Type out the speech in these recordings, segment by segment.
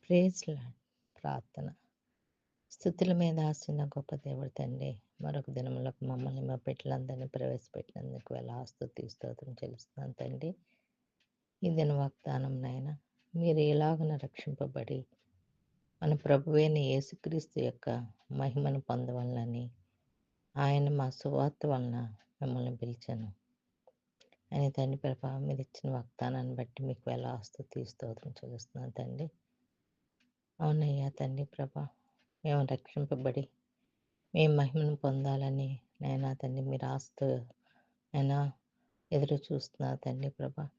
Praise lord. ప్రార్థన. స్తుతుల మీద ఆసిన గొప్ప దేవుడు తండ్రి, మరొక దినములకు మమ్మల్ని మా బిడ్డలందరినీ ప్రవేశపెట్టినందుకు స్తుతి స్తోత్రం చెల్లిస్తున్నాను తండ్రి. ఈ దిన వాగ్దానం నాయన, మీరు ఎలాగున రక్షింపబడి మన ప్రభువైన యేసుక్రీస్తు యొక్క మహిమను పొందవలనని ఆయన మా సువార్త వలన మిమ్మల్ని పిలిచాను అని తండ్రి ప్రభా, మీరు ఇచ్చిన వాగ్దానాన్ని బట్టి మీకు స్తుతి స్తోత్రం చెల్లిస్తున్నాను తండ్రి. అవునయ్యా తండ్రి ప్రభా, మేము రక్షింపబడి మేము మహిమను పొందాలని నాయనా తండ్రి మీరు అయినా ఎదురు చూస్తున్నారు తండ్రి ప్రభా.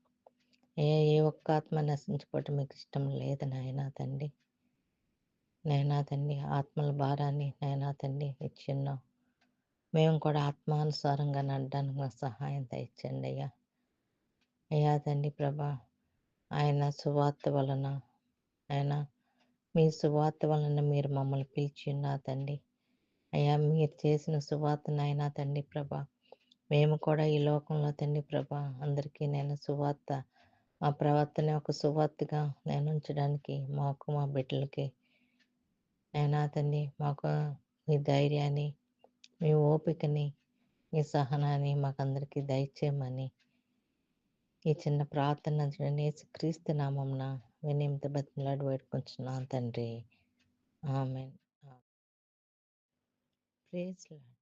ఏ ఒక్క ఆత్మ నశించుకోవటం మీకు ఇష్టం లేదు నాయనా తండ్రి. నాయనా తండ్రి, ఆత్మల భారాన్ని నాయనా తండ్రి ఇచ్చున్నాం. మేము కూడా ఆత్మానుసారంగా నడడానికి మాకు సహాయం దయచండి అయ్యా. అయ్యా తండ్రి ప్రభా, ఆయన సువార్త వలన ఆయన మీ సువార్త వలన మీరు మమ్మల్ని పిలిచి ఉన్నారు తండ్రి. అయ్యా, మీరు చేసిన సువార్త నాయనా తండ్రి ప్రభా, మేము కూడా ఈ లోకంలో తండ్రి ప్రభా అందరికీ నేను సువార్త మా ప్రవర్తన ఒక సువార్తగా నేను ఉంచడానికి మాకు మా బిడ్డలకి నాయనా తండ్రి మాకు మీ ధైర్యాన్ని, మీ ఓపికని, మీ సహనాన్ని మాకందరికీ దయచేయమని ఈ చిన్న ప్రార్థన యేసుక్రీస్తు నామమున వినమ్రత బతిమలాడి వేడుకొంచున్నాను తండ్రి. ఆమేన్. Praise lord.